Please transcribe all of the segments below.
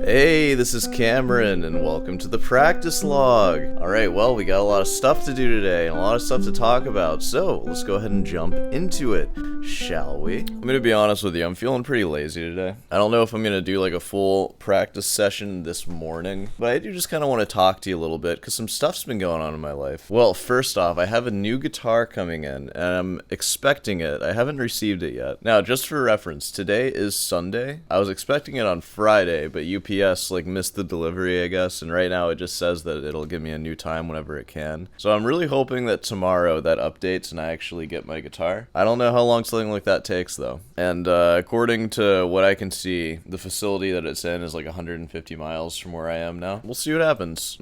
Hey, this is Cameron, and welcome to the practice log. Alright, well, we got a lot of stuff to do today, and a lot of stuff to talk about, so let's go ahead and jump into it, shall we? I'm gonna be honest with you, I'm feeling pretty lazy today. I don't know if I'm gonna do like a full practice session this morning, but I do just kind of want to talk to you a little bit, because some stuff's been going on in my life. Well, first off, I have a new guitar coming in, and I'm expecting it. I haven't received it yet. Now, just for reference, today is Sunday. I was expecting it on Friday, but UPS missed the delivery, I guess, and right now it just says that it'll give me a new time whenever it can. So I'm really hoping that tomorrow that updates and I actually get my guitar. I don't know how long something like that takes though. And according to what I can see, the facility that it's in is like 150 miles from where I am now. We'll see what happens.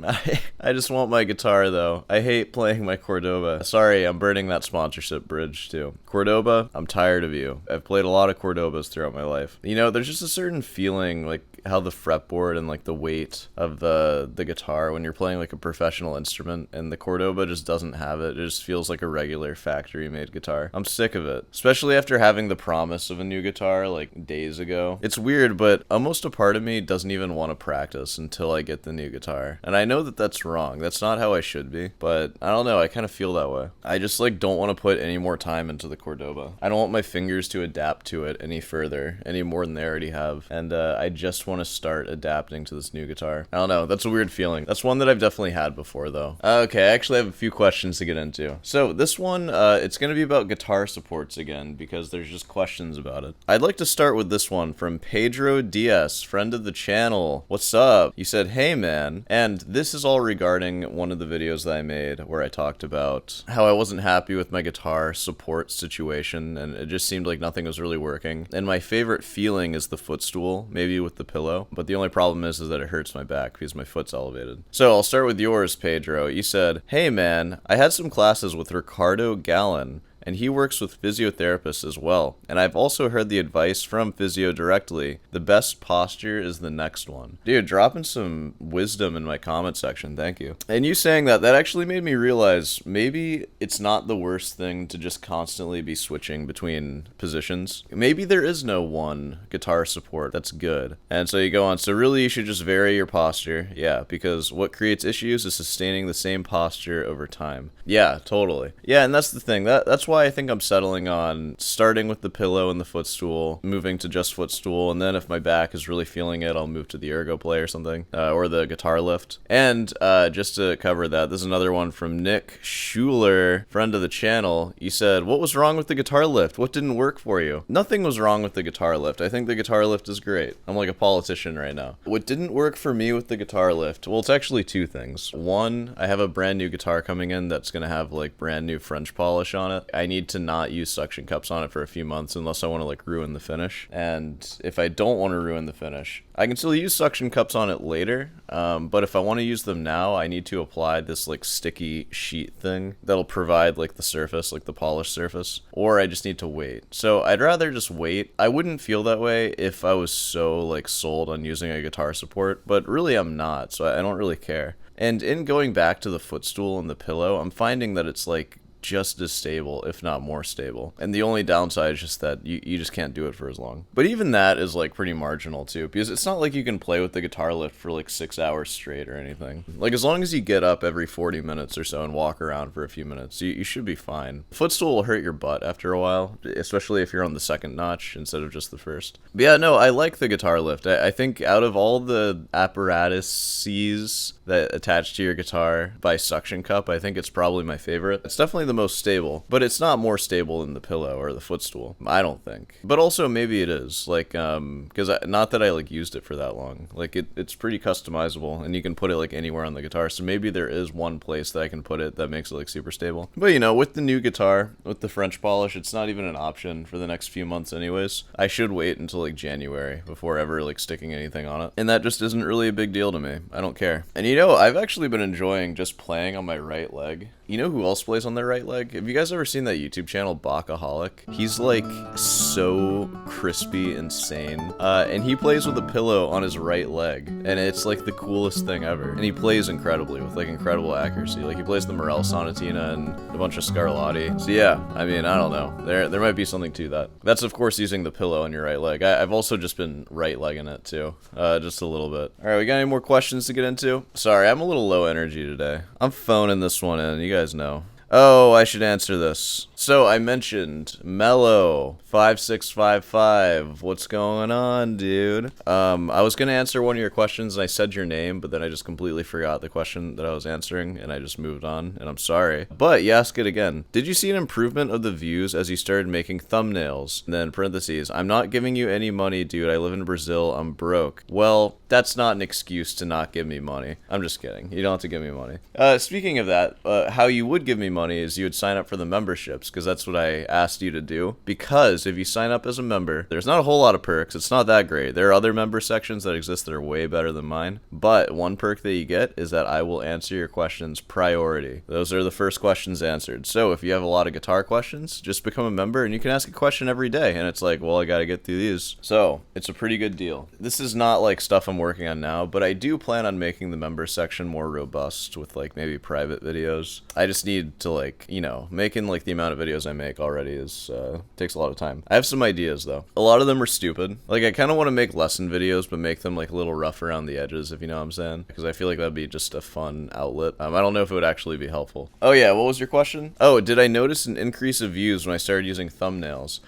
I just want my guitar though. I hate playing my Cordoba. Sorry, I'm burning that sponsorship bridge too. Cordoba, I'm tired of you. I've played a lot of Cordobas throughout my life. You know, there's just a certain feeling like how the fretboard and like the weight of the guitar when you're playing like a professional instrument, and the Cordoba just doesn't have it. It just feels like a regular factory made guitar. I'm sick of it, especially after having the promise of a new guitar like days ago. It's weird, but almost a part of me doesn't even want to practice until I get the new guitar, and I know that that's wrong. That's not how I should be, but I don't know, I kind of feel that way. I just like don't want to put any more time into the Cordoba. I don't want my fingers to adapt to it any further, any more than they already have, and I just want to start adapting to this new guitar. I don't know, that's a weird feeling. That's one that I've definitely had before though. Okay, I actually have a few questions to get into. So this one, it's gonna be about guitar supports again, because there's just questions about it. I'd like to start with this one from Pedro Diaz, friend of the channel. What's up? You said, hey man, and this is all regarding one of the videos that I made where I talked about how I wasn't happy with my guitar support situation, and it just seemed like nothing was really working. And my favorite feeling is the footstool, maybe with the pillow, but the only problem is that it hurts my back because my foot's elevated. So I'll start with yours, Pedro. You said, hey man, I had some classes with Ricardo Gallon, and he works with physiotherapists as well. And I've also heard the advice from physio directly. The best posture is the next one. Dude, dropping some wisdom in my comment section. Thank you. And you saying that actually made me realize maybe it's not the worst thing to just constantly be switching between positions. Maybe there is no one guitar support that's good. And so you go on, so really you should just vary your posture. Yeah, because what creates issues is sustaining the same posture over time. Yeah, totally. Yeah, and that's the thing. That's why I think I'm settling on starting with the pillow and the footstool, moving to just footstool, and then if my back is really feeling it, I'll move to the ergo play or something, or the guitar lift. And just to cover that, this is another one from Nick Schuler, friend of the channel. You said, what was wrong with the guitar lift? What didn't work for you? Nothing was wrong with the guitar lift. I think the guitar lift is great. I'm like a politician right now. What didn't work for me with the guitar lift? Well, it's actually two things. One, I have a brand new guitar coming in that's gonna have like brand new French polish on it. I need to not use suction cups on it for a few months unless I want to like ruin the finish. And if I don't want to ruin the finish, I can still use suction cups on it later, but if I want to use them now, I need to apply this like sticky sheet thing that'll provide like the surface, like the polished surface, or I just need to wait. So I'd rather just wait. I wouldn't feel that way if I was so like sold on using a guitar support, but really I'm not, so I don't really care. And in going back to the footstool and the pillow, I'm finding that it's like just as stable, if not more stable. And the only downside is just that you just can't do it for as long. But even that is like pretty marginal too, because it's not like you can play with the guitar lift for like 6 hours straight or anything. Like as long as you get up every 40 minutes or so and walk around for a few minutes, you should be fine. Footstool will hurt your butt after a while, especially if you're on the second notch instead of just the first. But yeah, no, I like the guitar lift. I think out of all the apparatuses that attach to your guitar by suction cup, I think it's probably my favorite. It's definitely the most stable, but it's not more stable than the pillow or the footstool, I don't think. But also maybe it is, like, because not that I like used it for that long. Like it's pretty customizable, and you can put it like anywhere on the guitar, so maybe there is one place that I can put it that makes it like super stable. But you know, with the new guitar, with the French polish, it's not even an option for the next few months anyways. I should wait until like January before ever like sticking anything on it, and that just isn't really a big deal to me. I don't care. And you know, I've actually been enjoying just playing on my right leg You know who else plays on their right leg? Have you guys ever seen that YouTube channel, Bakaholic? He's like so crispy insane. And he plays with a pillow on his right leg. And it's like the coolest thing ever. And he plays incredibly with like incredible accuracy. Like he plays the Morel Sonatina and a bunch of Scarlatti. So yeah, I mean, I don't know. There might be something to that. That's of course using the pillow on your right leg. I've also just been right legging it too. Just a little bit. All right, we got any more questions to get into? Sorry, I'm a little low energy today. I'm phoning this one in, you guys know. Oh, I should answer this. So I mentioned Mellow 5655. What's going on, dude? I was gonna answer one of your questions and I said your name, but then I just completely forgot the question that I was answering and I just moved on, and I'm sorry. But you ask it again. Did you see an improvement of the views as you started making thumbnails? And then parentheses, I'm not giving you any money, dude. I live in Brazil. I'm broke. Well, that's not an excuse to not give me money. I'm just kidding. You don't have to give me money. Speaking of that, how you would give me money is you would sign up for the memberships, because that's what I asked you to do. Because if you sign up as a member, there's not a whole lot of perks. It's not that great. There are other member sections that exist that are way better than mine. But one perk that you get is that I will answer your questions priority. Those are the first questions answered. So if you have a lot of guitar questions, just become a member and you can ask a question every day. And it's like, well, I gotta get through these. So it's a pretty good deal. This is not like stuff I'm working on now, but I do plan on making the member section more robust with like maybe private videos. I just need to like, you know, making like the amount of videos I make already is takes a lot of time. I have some ideas though. A lot of them are stupid. Like I kind of want to make lesson videos, but make them like a little rough around the edges, if you know what I'm saying, because I feel like that'd be just a fun outlet. I don't know if it would actually be helpful. Oh yeah, what was your question? Oh, did I notice an increase of views when I started using thumbnails?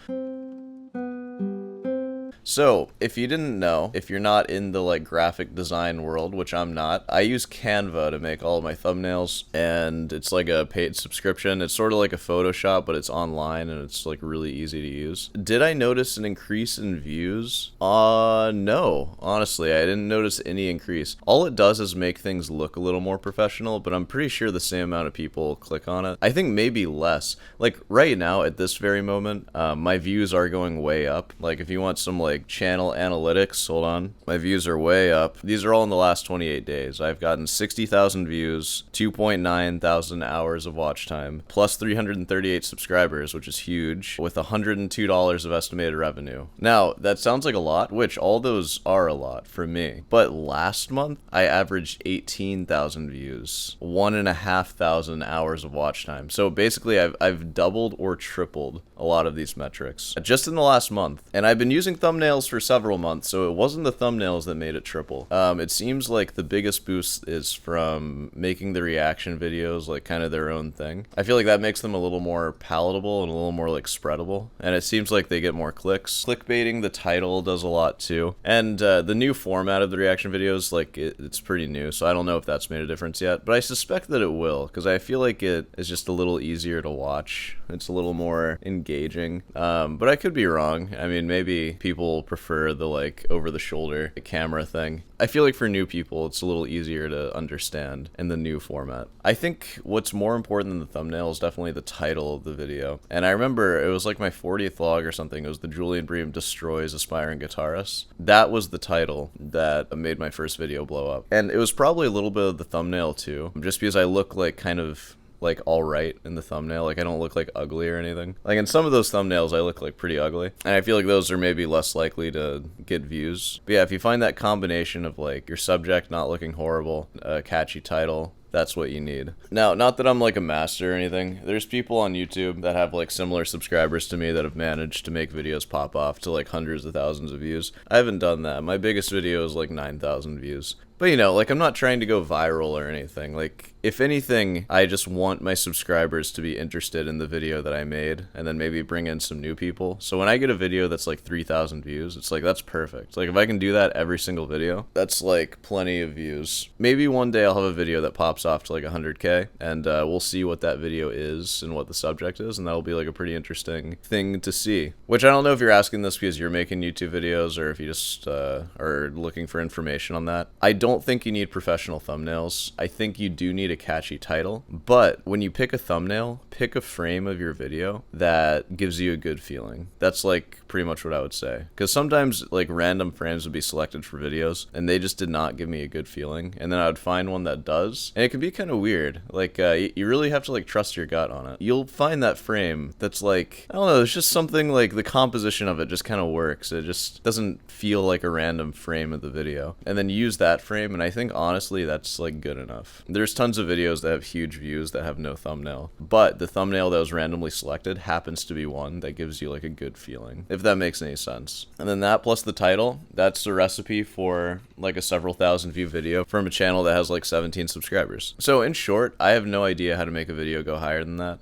So, if you didn't know, if you're not in the like graphic design world, which I'm not, I use Canva to make all of my thumbnails, and it's like a paid subscription. It's sort of like a Photoshop, but it's online and it's like really easy to use. Did I notice an increase in views? No. Honestly, I didn't notice any increase. All it does is make things look a little more professional, but I'm pretty sure the same amount of people click on it. I think maybe less. Like right now, at this very moment, my views are going way up. Like if you want some like channel analytics, hold on, my views are way up. These are all in the last 28 days. I've gotten 60,000 views, 2.9 thousand hours of watch time, plus 338 subscribers, which is huge, with $102 of estimated revenue. Now, that sounds like a lot, which all those are a lot for me, but last month, I averaged 18,000 views, 1,500 hours of watch time. So basically, I've doubled or tripled a lot of these metrics just in the last month, and I've been using thumbnails for several months, so it wasn't the thumbnails that made it triple. It seems like the biggest boost is from making the reaction videos like kind of their own thing. I feel like that makes them a little more palatable and a little more like spreadable, and it seems like they get more clicks. Clickbaiting the title does a lot too, and the new format of the reaction videos, like it's pretty new, so I don't know if that's made a difference yet, but I suspect that it will, because I feel like it is just a little easier to watch. It's a little more engaging, but I could be wrong. I mean, maybe people prefer the like over-the-shoulder camera thing. I feel like for new people, it's a little easier to understand in the new format. I think what's more important than the thumbnail is definitely the title of the video. And I remember it was like my 40th vlog or something. It was the Julian Bream Destroys Aspiring Guitarists. That was the title that made my first video blow up. And it was probably a little bit of the thumbnail too, just because I look like kind of like all right in the thumbnail. Like I don't look like ugly or anything. Like in some of those thumbnails I look like pretty ugly, and I feel like those are maybe less likely to get views. But yeah, if you find that combination of like your subject not looking horrible, a catchy title, that's what you need. Now, not that I'm like a master or anything. There's people on YouTube that have like similar subscribers to me that have managed to make videos pop off to like hundreds of thousands of views. I haven't done that. My biggest video is like 9,000 views. But you know, like I'm not trying to go viral or anything. Like if anything, I just want my subscribers to be interested in the video that I made, and then maybe bring in some new people. So when I get a video that's like 3,000 views, it's like, that's perfect. Like if I can do that every single video, that's like plenty of views. Maybe one day I'll have a video that pops off to like 100K, and we'll see what that video is and what the subject is, and that'll be like a pretty interesting thing to see. Which I don't know if you're asking this because you're making YouTube videos, or if you just are looking for information on that. I don't think you need professional thumbnails. I think you do need a catchy title, but when you pick a thumbnail, pick a frame of your video that gives you a good feeling. That's like pretty much what I would say, because sometimes like random frames would be selected for videos and they just did not give me a good feeling, and then I would find one that does, and it can be kind of weird. Like, you really have to, like, trust your gut on it. You'll find that frame that's, like, I don't know, it's just something, like, the composition of it just kind of works. It just doesn't feel like a random frame of the video. And then you use that frame, and I think, honestly, that's, like, good enough. There's tons of videos that have huge views that have no thumbnail. But the thumbnail that was randomly selected happens to be one that gives you, like, a good feeling, if that makes any sense. And then that plus the title, that's the recipe for, like, a several thousand view video from a channel that has, like, 17 subscribers. So, in short, I have no idea how to make a video go higher than that.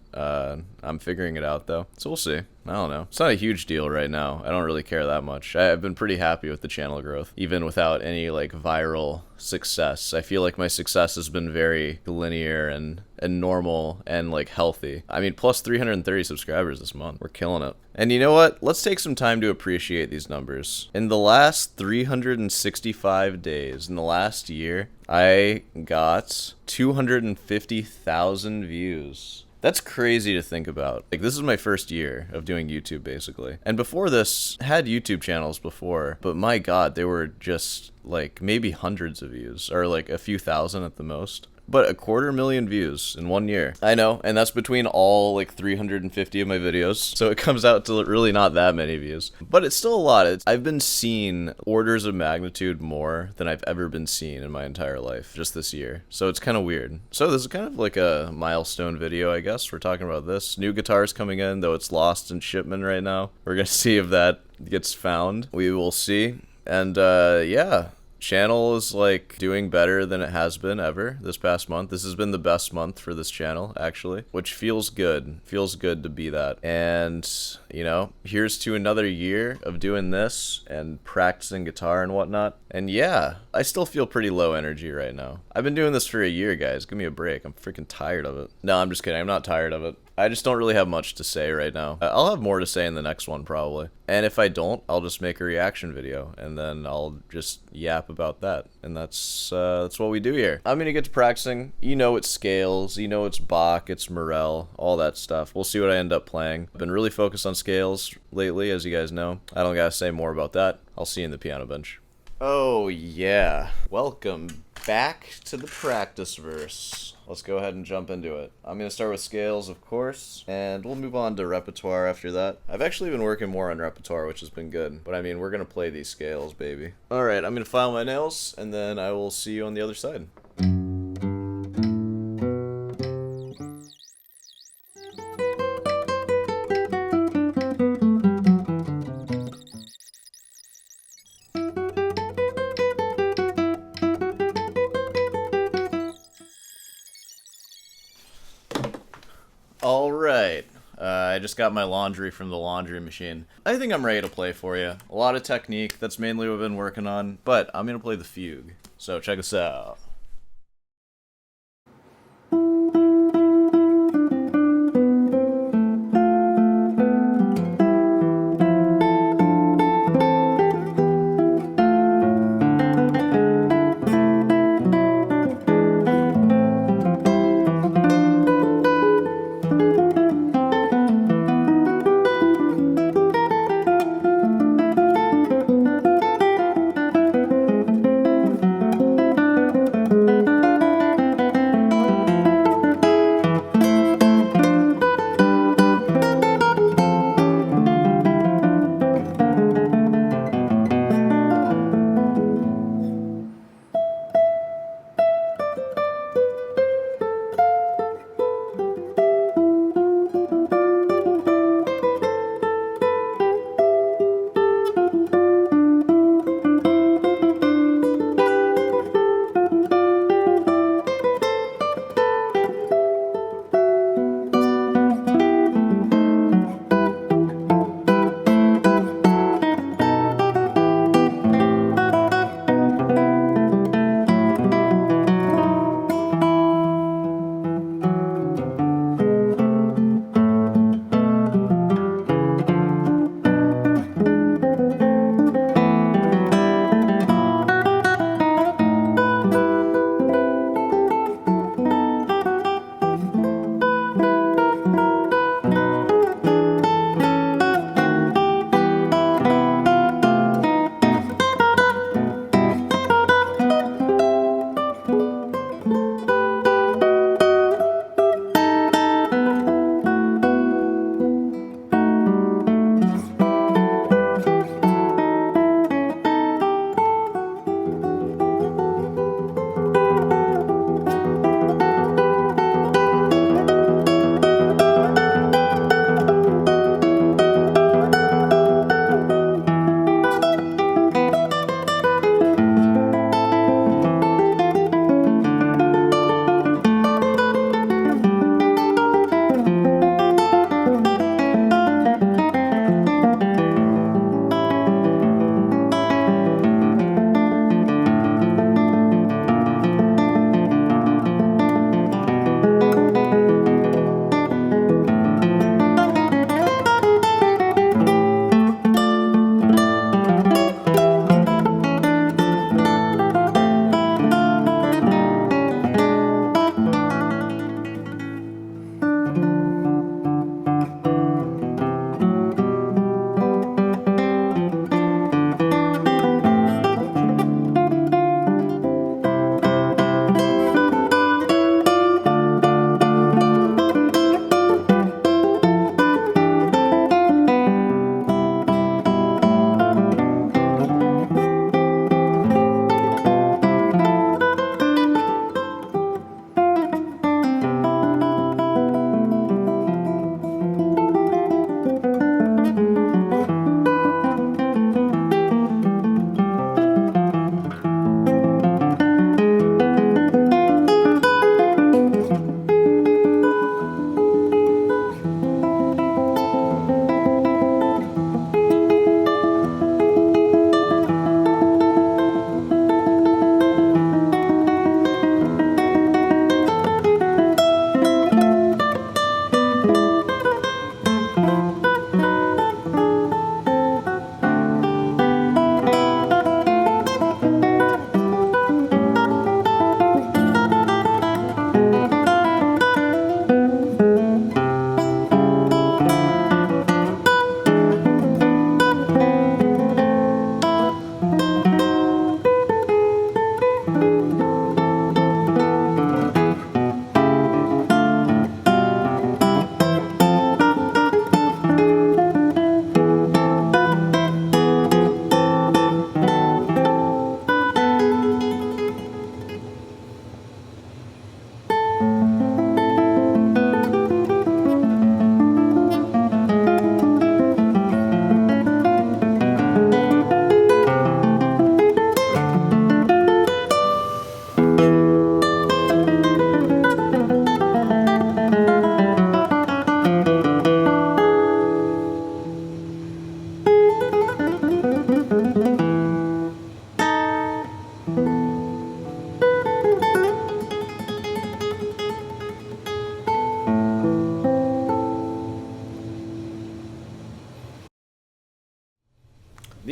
I'm figuring it out, though. So we'll see. I don't know. It's not a huge deal right now. I don't really care that much. I've been pretty happy with the channel growth, even without any, like, viral success. I feel like my success has been very linear and normal and, like, healthy. I mean, plus 330 subscribers this month. We're killing it. And you know what? Let's take some time to appreciate these numbers. In the last 365 days, in the last year, I got 250,000 views. That's crazy to think about. Like, this is my first year of doing YouTube, basically. And before this, had YouTube channels before, but my God, they were just, like, maybe hundreds of views, or, like, a few thousand at the most. But 250,000 views in 1 year. I know, and that's between all, like, 350 of my videos, so it comes out to really not that many views. But it's still a lot. I've been seen orders of magnitude more than I've ever been seen in my entire life, just this year. So it's kind of weird. So this is kind of like a milestone video, I guess. We're talking about this. New guitars coming in, though it's lost in shipment right now. We're gonna see if that gets found. We will see. And, yeah. Channel is, like, doing better than it has been ever this past month. This has been the best month for this channel, actually, which feels good. Feels good to be that. And, you know, here's to another year of doing this and practicing guitar and whatnot. And yeah, I still feel pretty low energy right now. I've been doing this for a year, guys. Give me a break. I'm freaking tired of it. No, I'm just kidding. I'm not tired of it. I just don't really have much to say right now. I'll have more to say in the next one, probably. And if I don't, I'll just make a reaction video, and then I'll just yap about that. And that's what we do here. I'm gonna get to practicing. You know it's scales, you know it's Bach, it's Morel, all that stuff. We'll see what I end up playing. I've been really focused on scales lately, as you guys know. I don't gotta say more about that. I'll see you in the piano bench. Oh yeah, welcome back to the practice verse. Let's go ahead and jump into it. I'm going to start with scales, of course, and we'll move on to repertoire after that. I've actually been working more on repertoire, which has been good, but I mean, we're going to play these scales, baby. Alright, I'm going to file my nails, and then I will see you on the other side. Alright, I just got my laundry from the laundry machine. I think I'm ready to play for you. A lot of technique, that's mainly what I've been working on, but I'm gonna play the fugue. So check us out.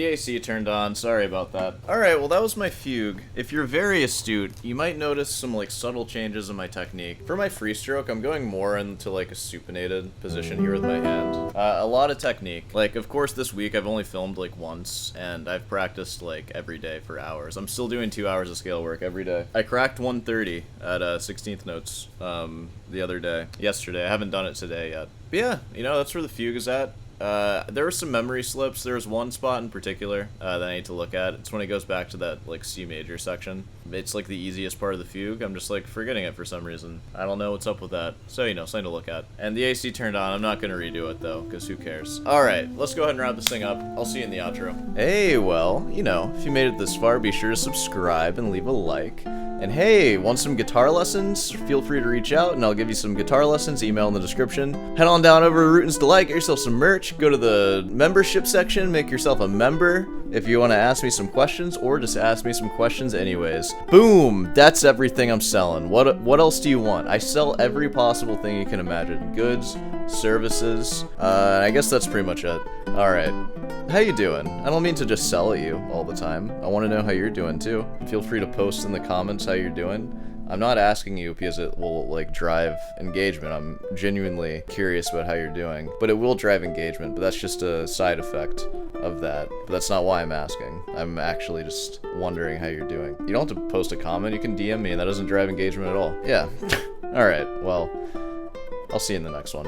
the AC turned on. Sorry about that. Alright, well that was my fugue. If you're very astute, you might notice some like subtle changes in my technique. For my free stroke, I'm going more into like a supinated position here with my hand. A lot of technique. Like, of course, this week I've only filmed like once, and I've practiced like every day for hours. I'm still doing 2 hours of scale work every day. I cracked 130 at 16th notes the other day. Yesterday. I haven't done it today yet. But yeah, you know, that's where the fugue is at. There were some memory slips. There was one spot in particular that I need to look at. It's when it goes back to that like C major section. It's like the easiest part of the fugue. I'm just like forgetting it for some reason. I don't know what's up with that. So, you know, something to look at. And the AC turned on. I'm not going to redo it though, because who cares? Alright, let's go ahead and wrap this thing up. I'll see you in the outro. Hey, well, you know, if you made it this far, be sure to subscribe and leave a like. And hey, want some guitar lessons? Feel free to reach out and I'll give you some guitar lessons, email in the description. Head on down over to Rootins Delight, get yourself some merch, go to the membership section, make yourself a member if you want to ask me some questions, or just ask me some questions anyways. Boom! That's everything I'm selling. What else do you want? I sell every possible thing you can imagine. Goods, services, I guess that's pretty much it. Alright. How you doing? I don't mean to just sell at you all the time. I want to know how you're doing too. Feel free to post in the comments how you're doing. I'm not asking you because it will like drive engagement. I'm genuinely curious about how you're doing. But it will drive engagement, but that's just a side effect of that. But that's not why I'm asking. I'm actually just wondering how you're doing. You don't have to post a comment, you can DM me and that doesn't drive engagement at all. Yeah. Alright, well, I'll see you in the next one.